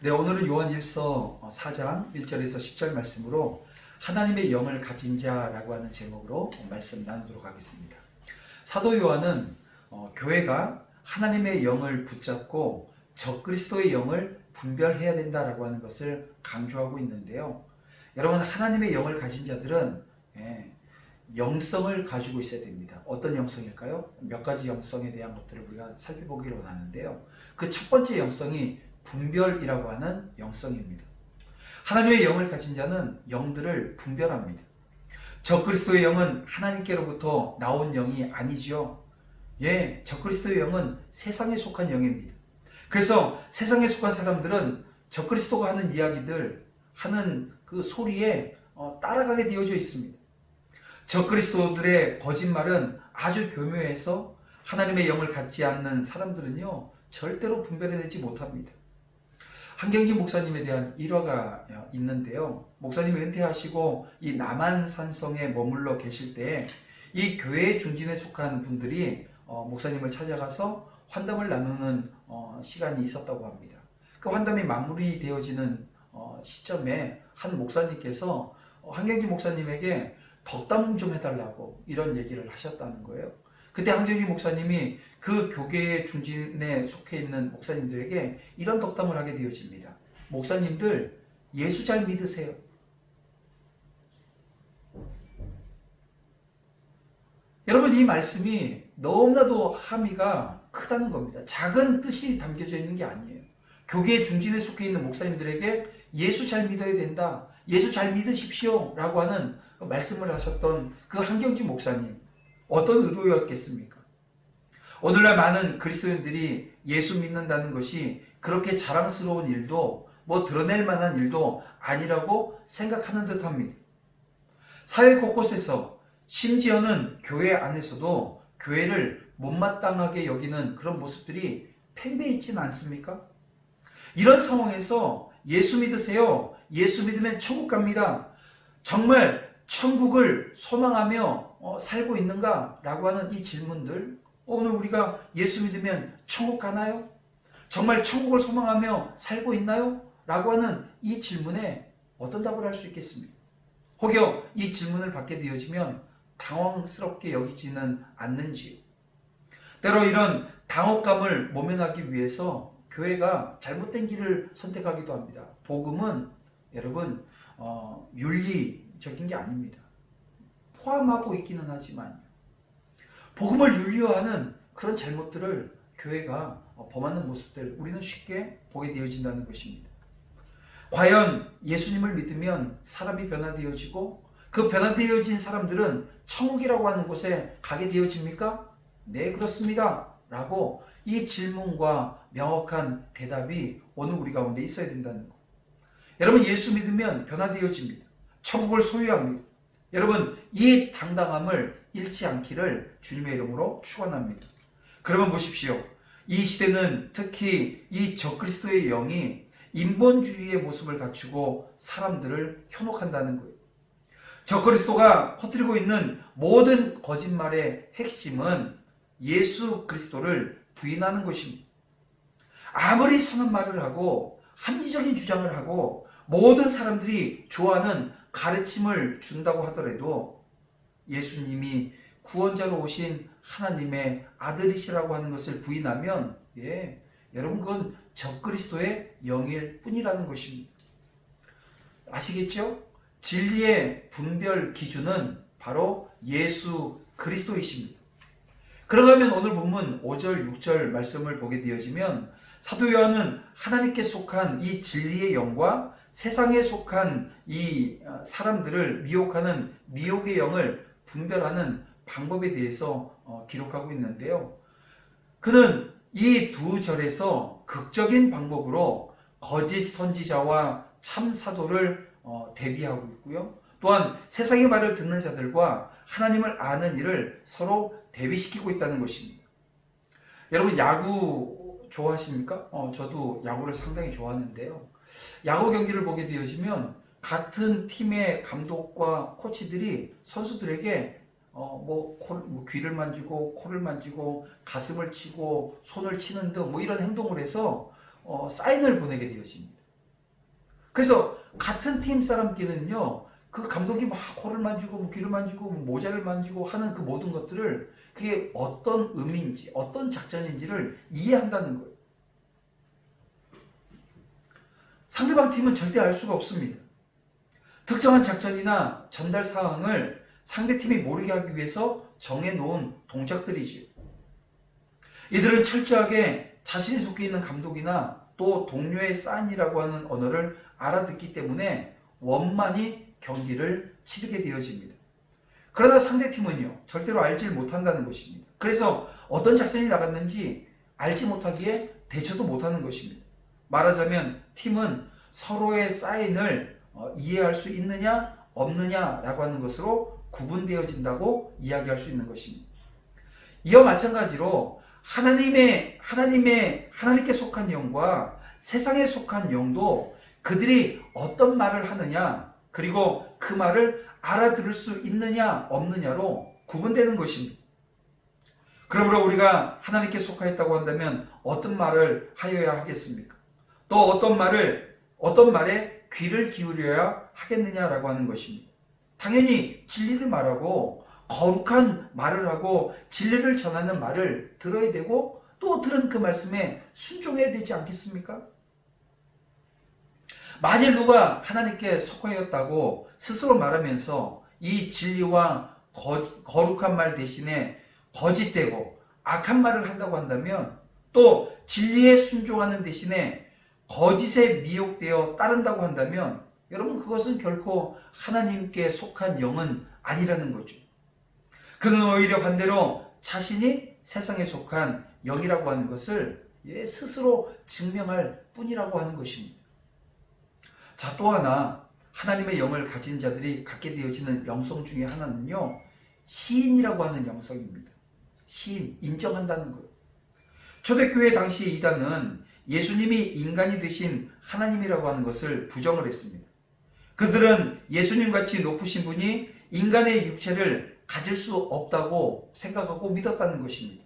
네, 오늘은 요한 1서 4장 1절에서 10절 말씀으로 하나님의 영을 가진 자라고 하는 제목으로 말씀 나누도록 하겠습니다. 사도 요한은 교회가 하나님의 영을 붙잡고 적그리스도의 영을 분별해야 된다라고 하는 것을 강조하고 있는데요. 여러분, 하나님의 영을 가진 자들은 영성을 가지고 있어야 됩니다. 어떤 영성일까요? 몇 가지 영성에 대한 것들을 우리가 살펴보기를 원하는데요. 그 첫 번째 영성이 분별이라고 하는 영성입니다. 하나님의 영을 가진 자는 영들을 분별합니다. 적그리스도의 영은 하나님께로부터 나온 영이 아니지요. 적그리스도의 영은 세상에 속한 영입니다. 그래서 세상에 속한 사람들은 적그리스도가 하는 이야기들, 하는 그 소리에 따라가게 되어져 있습니다. 적그리스도들의 거짓말은 아주 교묘해서 하나님의 영을 갖지 않는 사람들은요, 절대로 분별해내지 못합니다. 한경진 목사님에 대한 일화가 있는데요. 목사님이 은퇴하시고 이 남한산성에 머물러 계실 때 이 교회 중진에 속한 분들이 목사님을 찾아가서 환담을 나누는 시간이 있었다고 합니다. 그 환담이 마무리되어지는 시점에 한 목사님께서 한경진 목사님에게 덕담 좀 해달라고 이런 얘기를 하셨다는 거예요. 그때 한경진 목사님이 그 교계의 중진에 속해 있는 목사님들에게 이런 덕담을 하게 되어집니다. 목사님들, 예수 잘 믿으세요. 여러분, 이 말씀이 너무나도 함의가 크다는 겁니다. 작은 뜻이 담겨져 있는 게 아니에요. 교계의 중진에 속해 있는 목사님들에게 예수 잘 믿어야 된다, 예수 잘 믿으십시오 라고 하는 말씀을 하셨던 그 한경진 목사님, 어떤 의도였겠습니까? 오늘날 많은 그리스도인들이 예수 믿는다는 것이 그렇게 자랑스러운 일도 드러낼 만한 일도 아니라고 생각하는 듯합니다. 사회 곳곳에서, 심지어는 교회 안에서도 교회를 못마땅하게 여기는 그런 모습들이 팽배해 있지는 않습니까? 이런 상황에서 예수 믿으세요, 예수 믿으면 천국 갑니다, 정말 천국을 소망하며 살고 있는가? 라고 하는 이 질문들, 오늘 우리가 예수 믿으면 천국 가나요? 정말 천국을 소망하며 살고 있나요? 라고 하는 이 질문에 어떤 답을 할 수 있겠습니까? 혹여 이 질문을 받게 되어지면 당황스럽게 여기지는 않는지요? 때로 이런 당혹감을 모면하기 위해서 교회가 잘못된 길을 선택하기도 합니다. 복음은 여러분 윤리적인 게 아닙니다. 포함하고 있기는 하지만 복음을 윤리화하는 그런 잘못들을 교회가 범하는 모습들, 우리는 쉽게 보게 되어진다는 것입니다. 과연 예수님을 믿으면 사람이 변화되어지고 그 변화되어진 사람들은 천국이라고 하는 곳에 가게 되어집니까? 네, 그렇습니다 라고 이 질문과 명확한 대답이 오늘 우리 가운데 있어야 된다는 것. 여러분, 예수 믿으면 변화되어집니다. 천국을 소유합니다. 여러분, 이 당당함을 잃지 않기를 주님의 이름으로 축원합니다. 그러면 보십시오. 이 시대는 특히 이 적그리스도의 영이 인본주의의 모습을 갖추고 사람들을 현혹한다는 거예요. 적그리스도가 퍼뜨리고 있는 모든 거짓말의 핵심은 예수 그리스도를 부인하는 것입니다. 아무리 선한 말을 하고 합리적인 주장을 하고 모든 사람들이 좋아하는 가르침을 준다고 하더라도 예수님이 구원자로 오신 하나님의 아들이시라고 하는 것을 부인하면 여러분, 그건 적그리스도의 영일 뿐이라는 것입니다. 아시겠죠? 진리의 분별 기준은 바로 예수 그리스도이십니다. 그러면 오늘 본문 5절, 6절 말씀을 보게 되어지면 사도 요한은 하나님께 속한 이 진리의 영과 세상에 속한 이 사람들을 미혹하는 미혹의 영을 분별하는 방법에 대해서 기록하고 있는데요. 그는 이 두 절에서 극적인 방법으로 거짓 선지자와 참 사도를 대비하고 있고요. 또한 세상의 말을 듣는 자들과 하나님을 아는 이를 서로 대비시키고 있다는 것입니다. 여러분, 야구 좋아하십니까? 저도 야구를 상당히 좋아하는데요. 야구 경기를 보게 되어지면 같은 팀의 감독과 코치들이 선수들에게 귀를 만지고 코를 만지고 가슴을 치고 손을 치는 등 이런 행동을 해서 사인을 보내게 되어집니다. 그래서 같은 팀 사람끼리는요, 그 감독이 막 코를 만지고 귀를 만지고 모자를 만지고 하는 그 모든 것들을 그게 어떤 의미인지 어떤 작전인지를 이해한다는 거예요. 상대방 팀은 절대 알 수가 없습니다. 특정한 작전이나 전달 사항을 상대팀이 모르게 하기 위해서 정해놓은 동작들이지요. 이들은 철저하게 자신이 속해 있는 감독이나 또 동료의 사인이라고 하는 언어를 알아듣기 때문에 원만히 경기를 치르게 되어집니다. 그러나 상대팀은요, 절대로 알지 못한다는 것입니다. 그래서 어떤 작전이 나갔는지 알지 못하기에 대처도 못하는 것입니다. 말하자면 팀은 서로의 사인을 이해할 수 있느냐 없느냐라고 하는 것으로 구분되어진다고 이야기할 수 있는 것입니다. 이와 마찬가지로 하나님께 속한 영과 세상에 속한 영도 그들이 어떤 말을 하느냐, 그리고 그 말을 알아들을 수 있느냐 없느냐로 구분되는 것입니다. 그러므로 우리가 하나님께 속하였다고 한다면 어떤 말을 하여야 하겠습니까? 또 어떤 말에 귀를 기울여야 하겠느냐라고 하는 것입니다. 당연히 진리를 말하고 거룩한 말을 하고 진리를 전하는 말을 들어야 되고 또 들은 그 말씀에 순종해야 되지 않겠습니까? 만일 누가 하나님께 속하였다고 스스로 말하면서 이 진리와 거룩한 말 대신에 거짓되고 악한 말을 한다고 한다면, 또 진리에 순종하는 대신에 거짓에 미혹되어 따른다고 한다면, 여러분, 그것은 결코 하나님께 속한 영은 아니라는 거죠. 그는 오히려 반대로 자신이 세상에 속한 영이라고 하는 것을 스스로 증명할 뿐이라고 하는 것입니다. 자, 또 하나 하나님의 영을 가진 자들이 갖게 되어지는 영성 중에 하나는요, 시인이라고 하는 영성입니다. 시인, 인정한다는 거예요. 초대교회 당시 이단은 예수님이 인간이 되신 하나님이라고 하는 것을 부정을 했습니다. 그들은 예수님같이 높으신 분이 인간의 육체를 가질 수 없다고 생각하고 믿었다는 것입니다.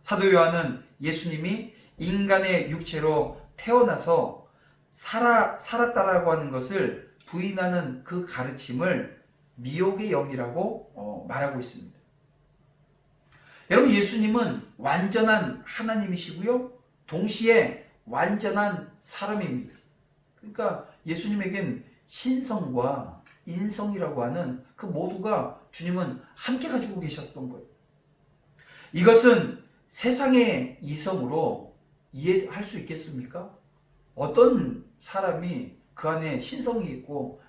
사도 요한은 예수님이 인간의 육체로 태어나서 살았다라고 하는 것을 부인하는 그 가르침을 미혹의 영이라고 말하고 있습니다. 여러분, 예수님은 완전한 하나님이시고요, 동시에 완전한 사람입니다. 그러니까 예수님에겐 신성과 인성이라고 하는 그 모두가 주님은 함께 가지고 계셨던 거예요. 이것은 세상의 이성으로 이해할 수 있겠습니까? 어떤 사람이 그 안에 신성이 있고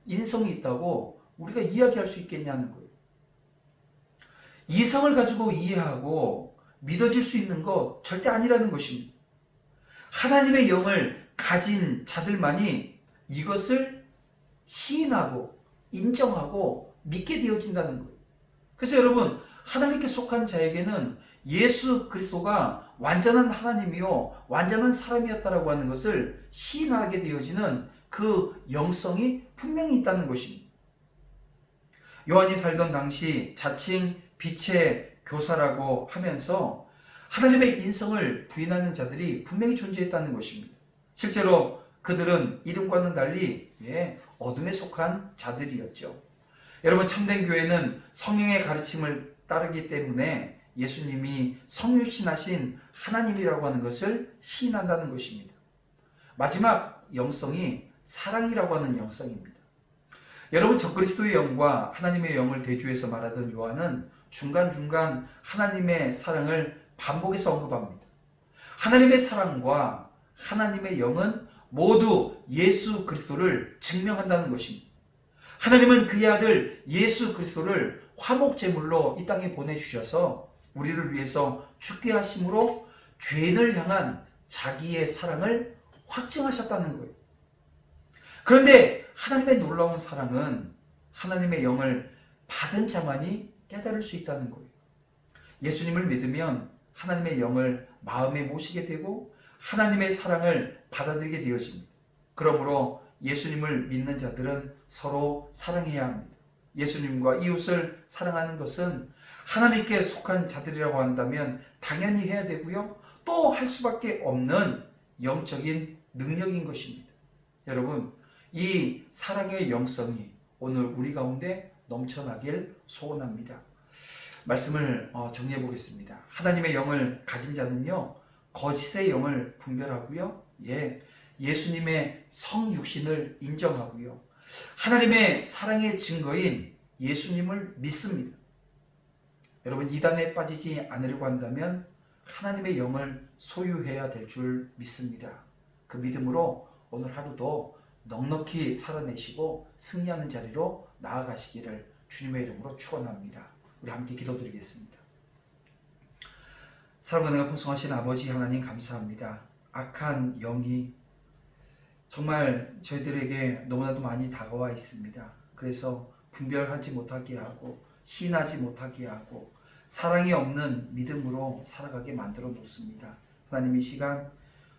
인성이 있다고 우리가 이야기할 수 있겠냐는 거예요. 이성을 가지고 이해하고 믿어질 수 있는 것 절대 아니라는 것입니다. 하나님의 영을 가진 자들만이 이것을 시인하고 인정하고 믿게 되어진다는 거예요. 그래서 여러분, 하나님께 속한 자에게는 예수 그리스도가 완전한 하나님이요 완전한 사람이었다라고 하는 것을 시인하게 되어지는 그 영성이 분명히 있다는 것입니다. 요한이 살던 당시 자칭 빛의 교사라고 하면서 하나님의 인성을 부인하는 자들이 분명히 존재했다는 것입니다. 실제로 그들은 이름과는 달리 어둠에 속한 자들이었죠. 여러분, 참된 교회는 성령의 가르침을 따르기 때문에 예수님이 성육신하신 하나님이라고 하는 것을 시인한다는 것입니다. 마지막 영성이 사랑이라고 하는 영성입니다. 여러분, 적그리스도의 영과 하나님의 영을 대조해서 말하던 요한은 중간중간 하나님의 사랑을 반복해서 언급합니다. 하나님의 사랑과 하나님의 영은 모두 예수 그리스도를 증명한다는 것입니다. 하나님은 그의 아들 예수 그리스도를 화목제물로 이 땅에 보내주셔서 우리를 위해서 죽게 하심으로 죄인을 향한 자기의 사랑을 확증하셨다는 거예요. 그런데 하나님의 놀라운 사랑은 하나님의 영을 받은 자만이 깨달을 수 있다는 거예요. 예수님을 믿으면 하나님의 영을 마음에 모시게 되고 하나님의 사랑을 받아들이게 되어집니다. 그러므로 예수님을 믿는 자들은 서로 사랑해야 합니다. 예수님과 이웃을 사랑하는 것은 하나님께 속한 자들이라고 한다면 당연히 해야 되고요, 또 할 수밖에 없는 영적인 능력인 것입니다. 여러분, 이 사랑의 영성이 오늘 우리 가운데 넘쳐나길 소원합니다. 말씀을 정리해 보겠습니다. 하나님의 영을 가진 자는요, 거짓의 영을 분별하고요, 예수님의 성육신을 인정하고요, 하나님의 사랑의 증거인 예수님을 믿습니다. 여러분, 이단에 빠지지 않으려고 한다면 하나님의 영을 소유해야 될 줄 믿습니다. 그 믿음으로 오늘 하루도 넉넉히 살아내시고 승리하는 자리로 나아가시기를 주님의 이름으로 축원합니다. 우리 함께 기도드리겠습니다. 사랑과 은혜가 풍성하신 아버지 하나님, 감사합니다. 악한 영이 정말 저희들에게 너무나도 많이 다가와 있습니다. 그래서 분별하지 못하게 하고 신하지 못하게 하고 사랑이 없는 믿음으로 살아가게 만들어 놓습니다. 하나님, 이 시간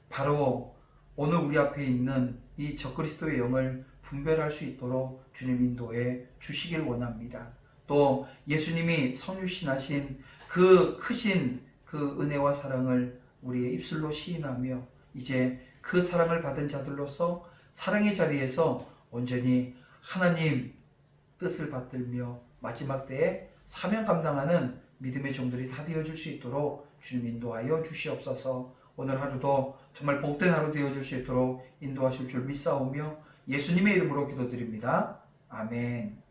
바로 오늘 우리 앞에 있는 이 적그리스도의 영을 분별할 수 있도록 주님 인도해 주시길 원합니다. 또 예수님이 성육신하신 그 크신 그 은혜와 사랑을 우리의 입술로 시인하며 이제 그 사랑을 받은 자들로서 사랑의 자리에서 온전히 하나님 뜻을 받들며 마지막 때에 사명 감당하는 믿음의 종들이 다 되어줄 수 있도록 주님 인도하여 주시옵소서. 오늘 하루도 정말 복된 하루 되어줄 수 있도록 인도하실 줄 믿사오며 예수님의 이름으로 기도드립니다. 아멘.